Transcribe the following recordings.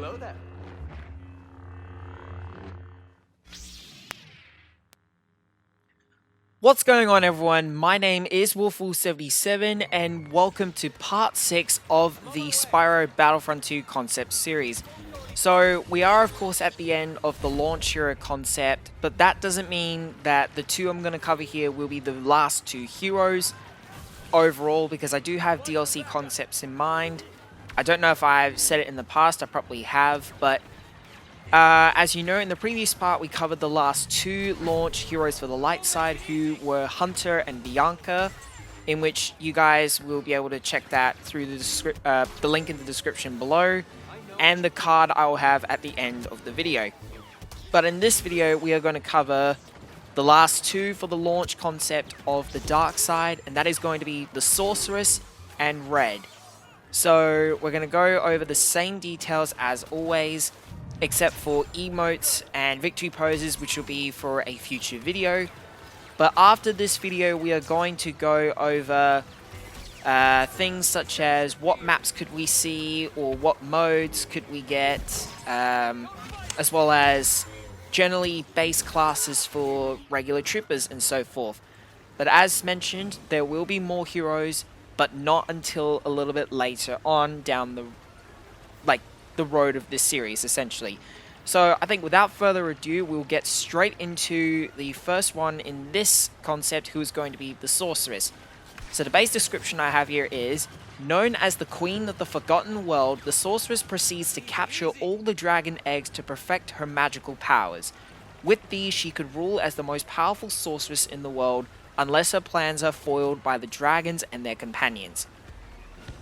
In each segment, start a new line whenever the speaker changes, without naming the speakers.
Hello there.
What's going on, everyone? My name is Wolfwool77 and welcome to part 6 of the Spyro Battlefront 2 concept series. So we are of course at the end of the launch hero concept, but that doesn't mean that the two I'm going to cover here will be the last two heroes overall, because I do have DLC concepts in mind. I don't know if I've said it in the past, I probably have, but as you know, in the previous part, we covered the last two launch heroes for the light side, who were Hunter and Bianca, in which you guys will be able to check that through the link in the description below, and the card I will have at the end of the video. But in this video, we are going to cover the last two for the launch concept of the dark side, and that is going to be the Sorceress and Red. So we're going to go over the same details as always, except for emotes and victory poses, which will be for a future video. But after this video, we are going to go over things such as what maps could we see, or what modes could we get, as well as generally base classes for regular troopers and so forth. But as mentioned, there will be more heroes, but not until a little bit later on down the road of this series, essentially. So I think without further ado, we'll get straight into the first one in this concept, who is going to be the Sorceress. So the base description I have here is: known as the Queen of the Forgotten World, the Sorceress proceeds to capture all the dragon eggs to perfect her magical powers. With these, she could rule as the most powerful sorceress in the world, unless her plans are foiled by the dragons and their companions.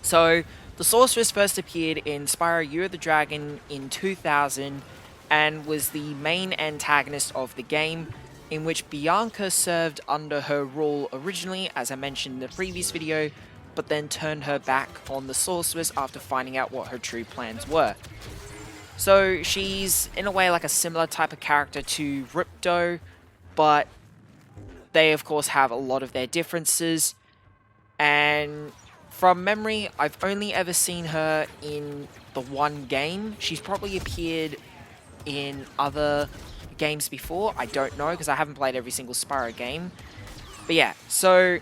So the Sorceress first appeared in Spyro Year of the Dragon in 2000 and was the main antagonist of the game, in which Bianca served under her rule originally, as I mentioned in the previous video, but then turned her back on the Sorceress after finding out what her true plans were. So she's in a way like a similar type of character to Ripto, but they of course have a lot of their differences, and from memory, I've only ever seen her in the one game. She's probably appeared in other games before. I don't know, because I haven't played every single Spyro game. But yeah, so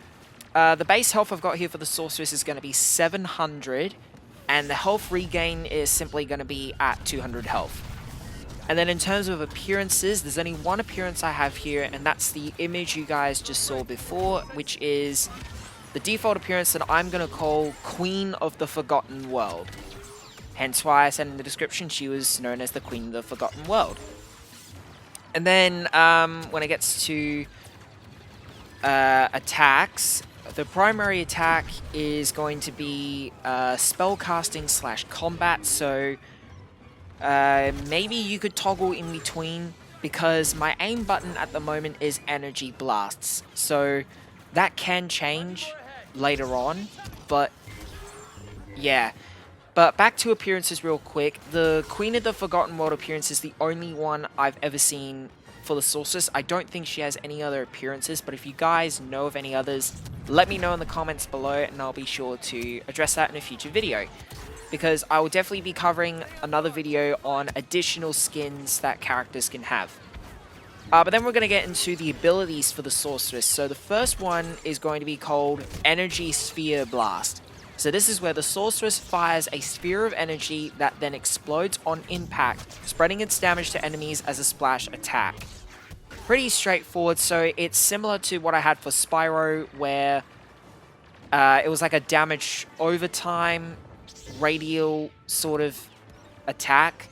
the base health I've got here for the Sorceress is going to be 700, and the health regain is simply going to be at 200 health. And then in terms of appearances, there's only one appearance I have here, and that's the image you guys just saw before, which is the default appearance that I'm going to call Queen of the Forgotten World. Hence why I said in the description she was known as the Queen of the Forgotten World. And then when it gets to attacks, the primary attack is going to be spellcasting / combat. So maybe you could toggle in between, because my aim button at the moment is energy blasts. So that can change later on, but yeah. But back to appearances real quick. The Queen of the Forgotten World appearance is the only one I've ever seen for the Sorceress. I don't think she has any other appearances, but if you guys know of any others, let me know in the comments below, and I'll be sure to address that in a future video, because I will definitely be covering another video on additional skins that characters can have. But then we're going to get into the abilities for the Sorceress. So the first one is going to be called Energy Sphere Blast. So this is where the Sorceress fires a sphere of energy that then explodes on impact, spreading its damage to enemies as a splash attack. Pretty straightforward. So it's similar to what I had for Spyro, where it was like a damage over time radial sort of attack,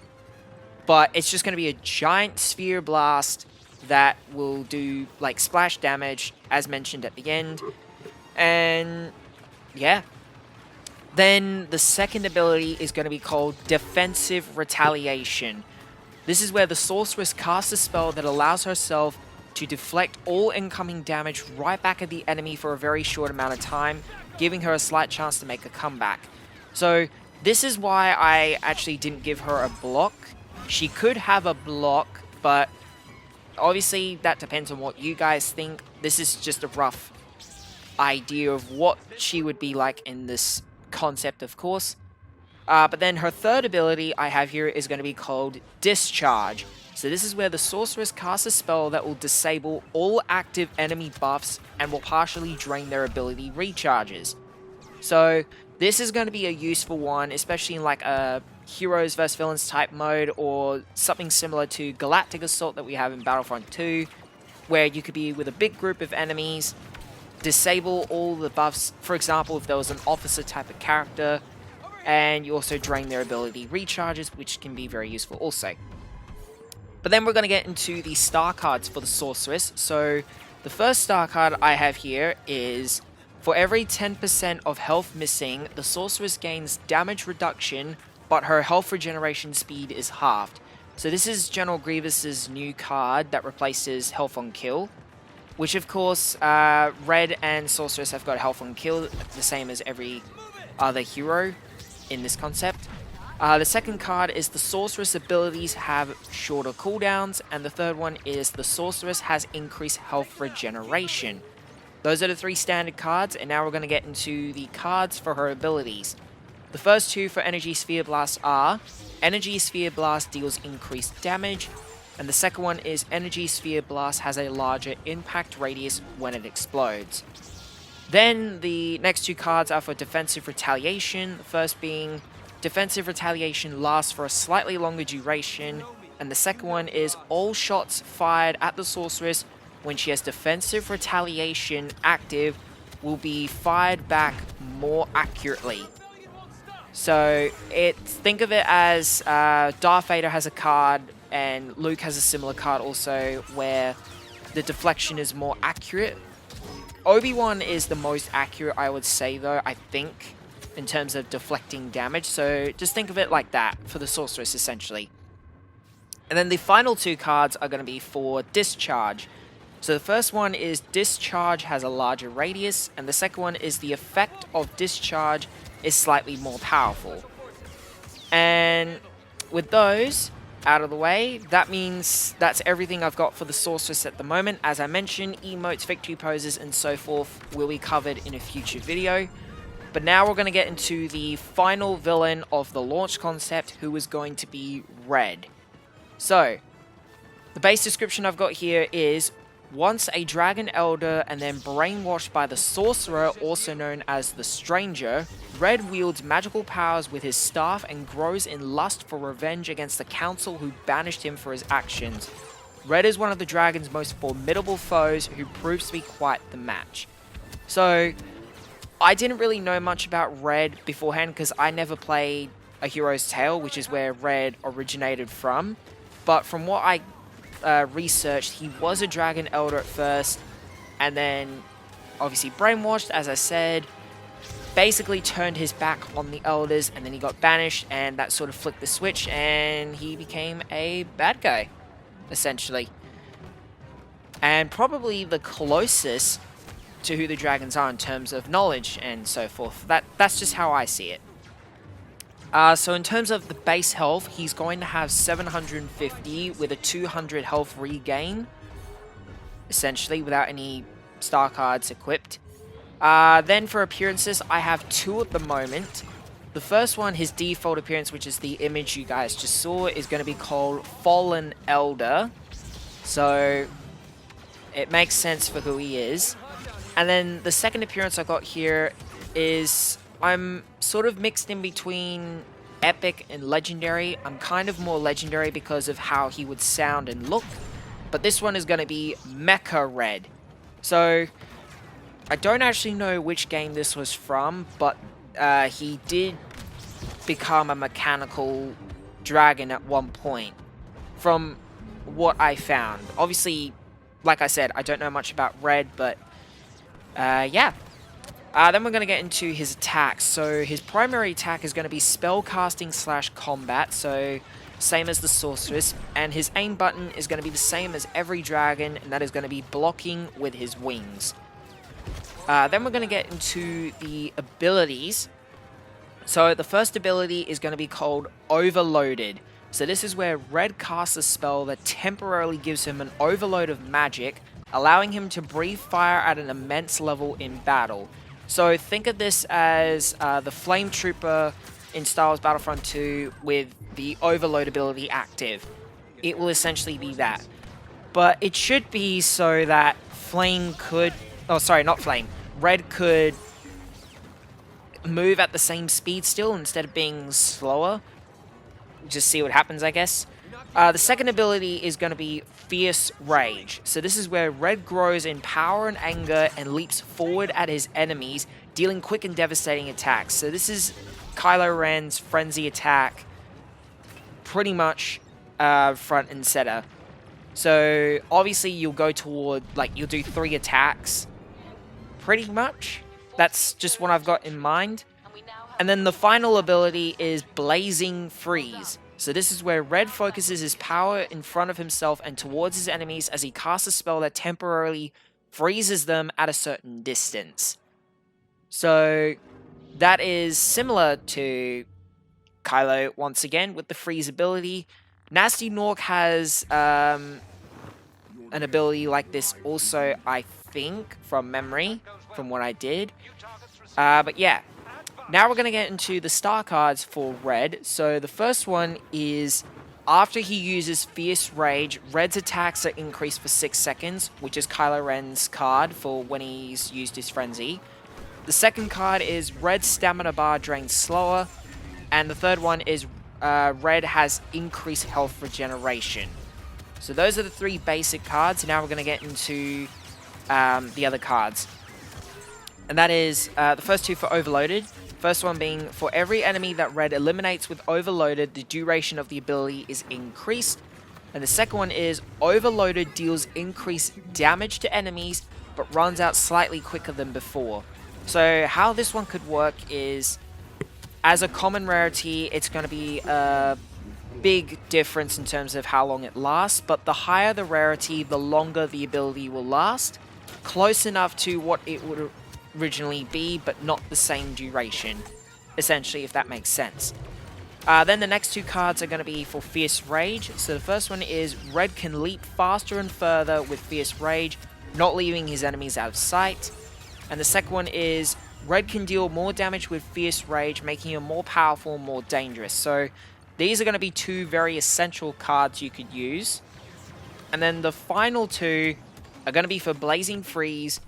but it's just going to be a giant sphere blast that will do like splash damage, as mentioned at the end. And yeah. Then the second ability is going to be called Defensive Retaliation. This is where the Sorceress casts a spell that allows herself to deflect all incoming damage right back at the enemy for a very short amount of time, giving her a slight chance to make a comeback. So this is why I actually didn't give her a block. She could have a block, but obviously that depends on what you guys think. This is just a rough idea of what she would be like in this concept, of course. But then her third ability I have here is going to be called Discharge. So this is where the Sorceress casts a spell that will disable all active enemy buffs and will partially drain their ability recharges. So this is going to be a useful one, especially in like a heroes versus villains type mode, or something similar to Galactic Assault that we have in Battlefront 2, where you could be with a big group of enemies, disable all the buffs, for example if there was an officer type of character, and you also drain their ability recharges, which can be very useful also. But then we're going to get into the star cards for the Sorceress. So the first star card I have here is, for every 10% of health missing, the Sorceress gains damage reduction, but her health regeneration speed is halved. So this is General Grievous's new card that replaces health on kill, which of course Red and Sorceress have got health on kill, the same as every other hero in this concept. The second card is the Sorceress abilities have shorter cooldowns, and the third one is the Sorceress has increased health regeneration. Those are the three standard cards, and now we're going to get into the cards for her abilities. The first two for Energy Sphere Blast are, Energy Sphere Blast deals increased damage, and the second one is Energy Sphere Blast has a larger impact radius when it explodes. Then the next two cards are for Defensive Retaliation, the first being Defensive Retaliation lasts for a slightly longer duration, and the second one is all shots fired at the Sorceress when she has Defensive Retaliation active will be fired back more accurately. So think of it as Darth Vader has a card and Luke has a similar card also where the deflection is more accurate. Obi-Wan is the most accurate, I would say though, I think, in terms of deflecting damage. So just think of it like that for the Sorceress essentially. And then the final two cards are going to be for Discharge. So the first one is Discharge has a larger radius, and the second one is the effect of Discharge is slightly more powerful. And with those out of the way, that means that's everything I've got for the Sorceress at the moment. As I mentioned, emotes, victory poses, and so forth will be covered in a future video. But now we're going to get into the final villain of the launch concept, who is going to be Red. So, the base description I've got here is, once a Dragon Elder and then brainwashed by the Sorcerer, also known as the Stranger, Red wields magical powers with his staff and grows in lust for revenge against the Council who banished him for his actions. Red is one of the dragon's most formidable foes, who proves to be quite the match. So, I didn't really know much about Red beforehand because I never played A Hero's Tale, which is where Red originated from. But from what I researched, he was a Dragon Elder at first, and then obviously brainwashed, as I said, basically turned his back on the Elders, and then he got banished, and that sort of flicked the switch, and he became a bad guy, essentially. And probably the closest to who the dragons are in terms of knowledge and so forth. That's just how I see it. So in terms of the base health, he's going to have 750 with a 200 health regain, essentially, without any star cards equipped. Then for appearances, I have two at the moment. The first one, his default appearance, which is the image you guys just saw, is going to be called Fallen Elder. So it makes sense for who he is. And then the second appearance I got here is, I'm sort of mixed in between epic and legendary. I'm kind of more legendary because of how he would sound and look. But this one is going to be Mecha Red. So I don't actually know which game this was from, but he did become a mechanical dragon at one point, from what I found. Obviously, like I said, I don't know much about Red, but yeah. Then we're going to get into his attacks. So his primary attack is going to be spellcasting / combat, so same as the Sorceress, and his aim button is going to be the same as every dragon, and that is going to be blocking with his wings. Then we're going to get into the abilities. So the first ability is going to be called Overloaded. So this is where Red casts a spell that temporarily gives him an overload of magic, allowing him to breathe fire at an immense level in battle. So think of this as the Flame Trooper in Star Wars Battlefront 2 with the overload ability active. It will essentially be that. But it should be so that Flame could... Oh, sorry, not Flame. Red could move at the same speed still instead of being slower. Just see what happens, I guess. The second ability is going to be Fierce Rage. So this is where Red grows in power and anger and leaps forward at his enemies, dealing quick and devastating attacks. So this is Kylo Ren's frenzy attack, pretty much front and center. So obviously you'll go toward, like, you'll do 3 attacks, pretty much. That's just what I've got in mind. And then the final ability is Blazing Freeze. So this is where Red focuses his power in front of himself and towards his enemies as he casts a spell that temporarily freezes them at a certain distance. So that is similar to Kylo once again with the freeze ability. Nasty Nork has an ability like this also, I think, from memory, from what I did. But yeah. Now we're going to get into the star cards for Red. So the first one is, after he uses Fierce Rage, Red's attacks are increased for 6 seconds, which is Kylo Ren's card for when he's used his frenzy. The second card is Red's stamina bar drains slower. And the third one is Red has increased health regeneration. So those are the 3 basic cards. Now we're going to get into the other cards. And that is the first 2 for Overloaded. First one being, for every enemy that Red eliminates with Overloaded, the duration of the ability is increased. And the second one is, Overloaded deals increased damage to enemies, but runs out slightly quicker than before. So how this one could work is, as a common rarity, it's going to be a big difference in terms of how long it lasts, but the higher the rarity, the longer the ability will last. Close enough to what it would originally be, but not the same duration, essentially, if that makes sense. Then the next 2 cards are going to be for Fierce Rage. So the first one is, Red can leap faster and further with Fierce Rage, not leaving his enemies out of sight. And the second one is, Red can deal more damage with Fierce Rage, making him more powerful and more dangerous. So these are going to be 2 very essential cards you could use. And then the final 2 are going to be for Blazing Freeze.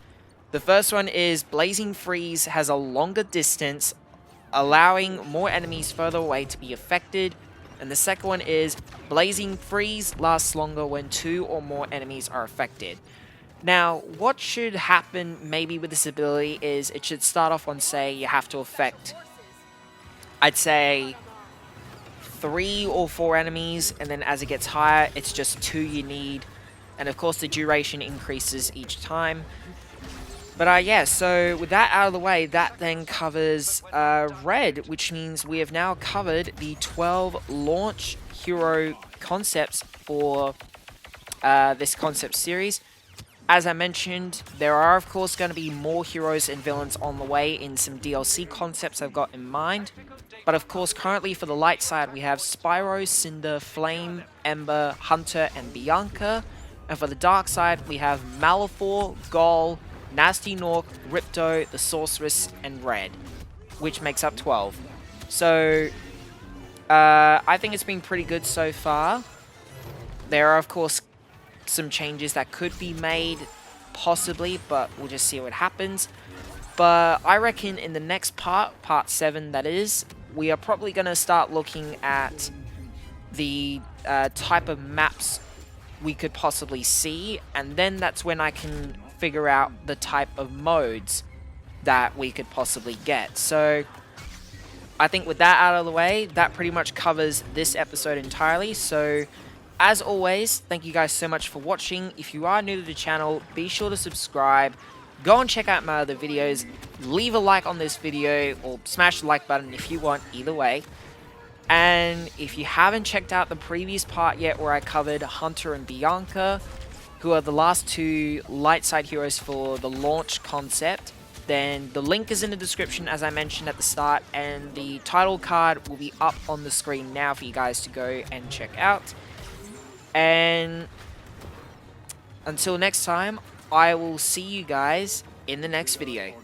The first one is, Blazing Freeze has a longer distance, allowing more enemies further away to be affected. And the second one is, Blazing Freeze lasts longer when 2 or more enemies are affected. Now, what should happen maybe with this ability is, it should start off on, say, you have to affect, I'd say, 3 or 4 enemies, and then as it gets higher, it's just 2 you need. And of course, the duration increases each time. But yeah, so with that out of the way, that then covers Red, which means we have now covered the 12 launch hero concepts for this concept series. As I mentioned, there are of course going to be more heroes and villains on the way in some DLC concepts I've got in mind. But of course, currently for the light side, we have Spyro, Cinder, Flame, Ember, Hunter, and Bianca. And for the dark side, we have Malifaux, Gol, Nasty Nork, Ripto, the Sorceress, and Red, which makes up 12. So, I think it's been pretty good so far. There are, of course, some changes that could be made, possibly, but we'll just see what happens. But I reckon in the next part, part 7 that is, we are probably going to start looking at the type of maps we could possibly see, and then that's when I can figure out the type of modes that we could possibly get. So I think with that out of the way, that pretty much covers this episode entirely. So as always, thank you guys so much for watching. If you are new to the channel, be sure to subscribe. Go and check out my other videos. Leave a like on this video, or smash the like button if you want, either way. And if you haven't checked out the previous part yet, where I covered Hunter and Bianca, who are the last 2 light side heroes for the launch concept, then the link is in the description, as I mentioned at the start, and the title card will be up on the screen now for you guys to go and check out. And until next time, I will see you guys in the next video.